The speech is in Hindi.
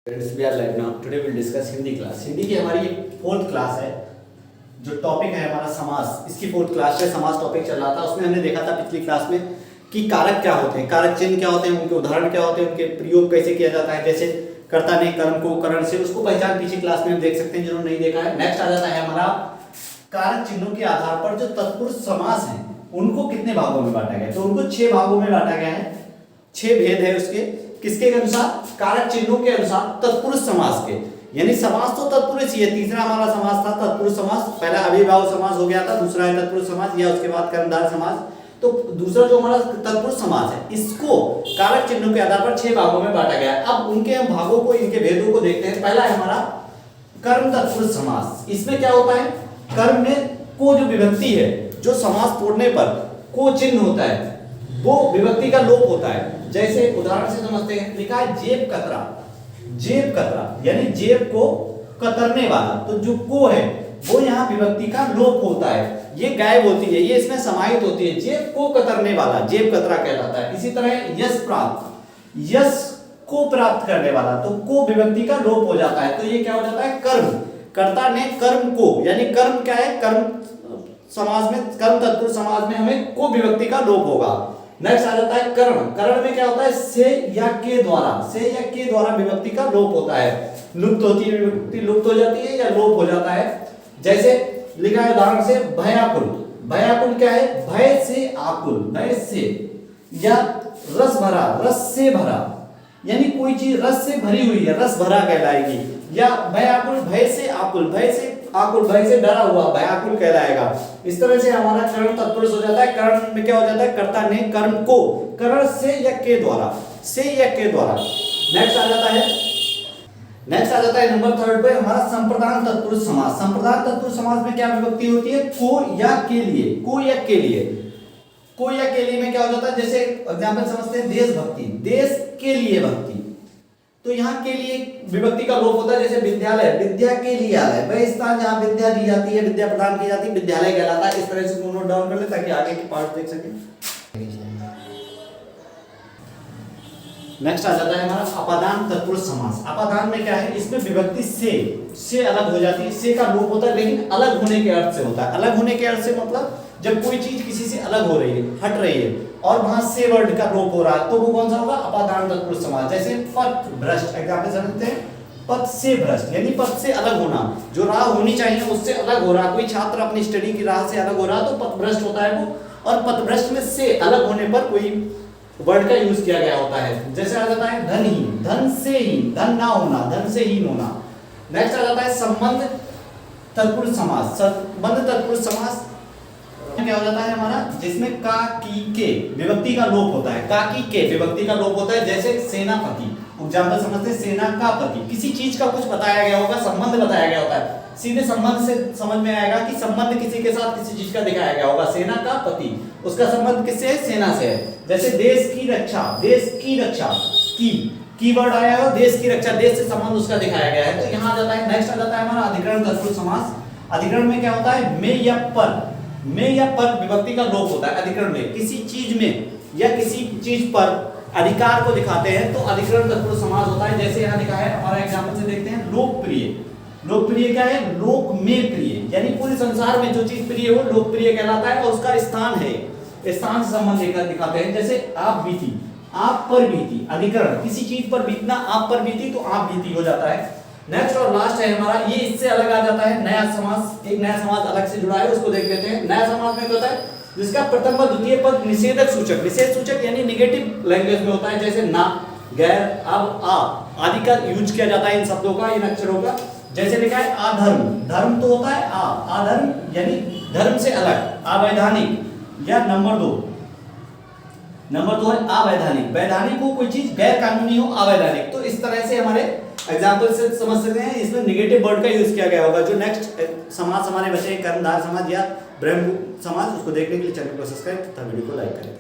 Friends, we are live now. Today we'll discuss Hindi class. Hindi की हमारी ये 4th क्लास है. जो टॉपिक है हमारा समास, इसकी 4th क्लास है. समास टॉपिक चल रहा था, उसमें हमने देखा था पिछली क्लास में कि कारक क्या होते हैं, कारक चिन्ह क्या होते हैं, उनके उदाहरण क्या होते हैं, उनके प्रयोग कैसे किया जाता है. जैसे कर्ता ने कर्म को करण से, उसको पहचान पिछली क्लास में हम देख सकते हैं जिन्होंने नहीं देखा है. नेक्स्ट आ जाता है हमारा कारक चिन्हों के आधार पर जो तत्पुरुष समास है उनको कितने भागों में बांटा गया है. तो उनको 6 भागों में बांटा गया है. 6 भेद है उसके. किसके अनुसार? कारक चिन्हों के अनुसार तत्पुरुष समास के. यानी समास तो तत्पुरुष ही है. तीसरा हमारा समास था तत्पुरुष समास. पहला अविभाव समास हो गया था, दूसरा है तत्पुरुष समास, या उसके बाद कर्मधारय समास. तो दूसरा जो हमारा तत्पुरुष समास है इसको कारक चिन्हों के आधार पर 6 भागों में बांटा गया है. अब उनके हम भागों को, इनके भेदों को देखते हैं. पहला है हमारा कर्म तत्पुरुष समास. इसमें क्या होता है? कर्म में को जो विभक्ति है, जो समास तोड़ने पर को चिन्ह होता है, वो विभक्ति का लोप होता है. जैसे उदाहरण से समझते हैं. लिखा है जेब कतरा. जेब कतरा यानी जेब को कतरने वाला. तो जो को है वो यहाँ विभक्ति का लोप होता है, ये गायब होती है, ये इसमें समाहित होती है. जेब को कतरने वाला जेब कतरा कहलाता है. इसी तरह यश प्राप्त, यश को प्राप्त करने वाला, तो को विभक्ति का लोप हो जाता है. तो ये क्या हो जाता है? कर्म. कर्ता ने कर्म को, यानी कर्म क्या है? कर्म समाज में, कर्म तत्पुरुष समाज में हमें को विभक्ति का लोप होगा. नेक्स्ट आ जाता है करण. करण में क्या होता है? से या के द्वारा, से या के द्वारा विभक्ति का लोप होता है. लुप्त होती है विभक्ति, लुप्त हो जाती है या लोप हो जाता है. जैसे लिखा है उदाहरण से भयाकुल. भयाकुल क्या है? भय से आकुल, भय से. या रस भरा, रस से भरा, यानी कोई चीज रस से भरी हुई है, रस भरा कहलाएगी. या भयाकुल, भय से आकुल, भय से आकुल, भय से डरा हुआ, भयाकुल कहलाएगा. इस तरह से हमारा करण तत्पुरुष हो जाता है. करण में क्या हो जाता है? कर्ता ने कर्म को करण से या के द्वारा, से या के द्वारा. नेक्स्ट आ जाता है, नेक्स्ट आ जाता है नंबर 3 पे हमारा संप्रदान तत्पुरुष समास. संप्रदान तत्पुरुष समास में क्या विभक्ति होती है? को या के लिए, को या के लिए. को या के लिए में क्या हो जाता है? जैसे एग्जांपल समझते हैं देशभक्ति, देश के लिए भक्ति. तो यहाँ के लिए विभक्ति का लोप होता है. जैसे विद्यालय, विद्या के लिए आलय, वह स्थान जहाँ विद्या दी जाती है, विद्या प्रदान की जाती है, विद्यालय कहलाता है. इस तरह से नोट डाउन कर ले ताकि आगे के पार्ट देख सकें. नेक्स्ट आ जाता है हमारा अपादान तत्पुरुष समास. अपादान में क्या है? इसमें विभक्ति से अलग हो जाती है. से का लोप होता है, लेकिन अलग होने के अर्थ से होता है. अलग होने के अर्थ से मतलब जब कोई चीज किसी से अलग हो रही है, हट रही है, और वहां से वर्ड का लोप हो रहा है, तो वो कौन सा होगा? अपादान तत्पुरुष समास. जैसे पथ भ्रष्ट, एग्जांपल समझते हैं. पथ से भ्रष्ट यानी पथ से अलग होना, जो राह होनी चाहिए उससे अलग हो रहा. कोई छात्र अपनी स्टडी की राह से अलग हो रहा तो पथ भ्रष्ट होता है वो. और पथ भ्रष्ट में से अलग होने पर कोई वर्ड का यूज किया गया होता है. जैसे आ जाता है धनहीन, धन से हीन, धन ना होना, धन से हीन होना. नेक्स्ट आ जाता है संबंध तत्पुरुष समास. संबंध तत्पुरुष समास क्या हो जाता है हमारा? जिसमें का की के विभक्ति का लोप होता है. का की के विभक्ति का लोप होता है. जैसे सेनापति, एग्जांपल समझते हैं. सेना का पति, किसी चीज का कुछ बताया गया होगा, संबंध बताया गया होता है. सीधे संबंध से समझ में आएगा कि संबंध किसी के साथ किसी चीज का दिखाया गया होगा. सेना का पति, उसका संबंध किससे है? सेना से है. जैसे देश की रक्षा, देश की रक्षा, की वर्ड आया है, देश की रक्षा, देश से संबंध उसका दिखाया गया है. तो यहाँ आ जाता है. नेक्स्ट आ जाता है हमारा अधिकरण तत्पुरुष समास. अधिकरण में क्या होता है? में या पर, में या पर विभक्ति का लोप होता है. अधिकरण में किसी चीज में या किसी चीज पर अधिकार को दिखाते हैं तो अधिकरण तत्पुरुष समास होता है. जैसे यहाँ लिखा है, हमारा एग्जांपल से देखते हैं. लोकप्रिय, लोकप्रिय क्या है? लोक में प्रिय, यानी पूरे संसार में जो चीज प्रिय हो लोकप्रिय कहलाता है. और उसका स्थान है, स्थान से संबंध लेकर दिखाते हैं. जैसे आप बीती, आप पर बीती. अधिकरण किसी चीज पर बीतना, आप पर बीती तो आप बीती हो जाता है. नेक्स्ट और लास्ट है हमारा, ये इससे अलग आ जाता है नया समास. एक नया समास अलग से जुड़ा है, उसको देख लेते हैं. नया समास में क्या होता है? जिसका प्रथम व द्वितीय पद निषेधक सूचक, निषेध सूचक यानी नेगेटिव लैंग्वेज में होता है. जैसे ना, गैर, अब, आ आदि का यूज किया जाता है इन शब्दों का, इन अक्षरों का. जैसे लिखा है अधर्म, धर्म तो होता है अधर्म यानी धर्म से अलग. अवैधानिक, या नंबर 2 है अवैधानिक. वैधानिक हो कोई चीज, गैर कानूनी हो अवैधानिक. तो इस तरह से हमारे एग्जाम्पल से समझ सकते हैं. इसमें नेगेटिव वर्ड का यूज किया गया होगा. जो नेक्स्ट समास हमारे बचे कर्मधारय समास या ब्रह्म समास, उसको देखने के लिए चैनल को सब्सक्राइब तथा वीडियो को लाइक करें.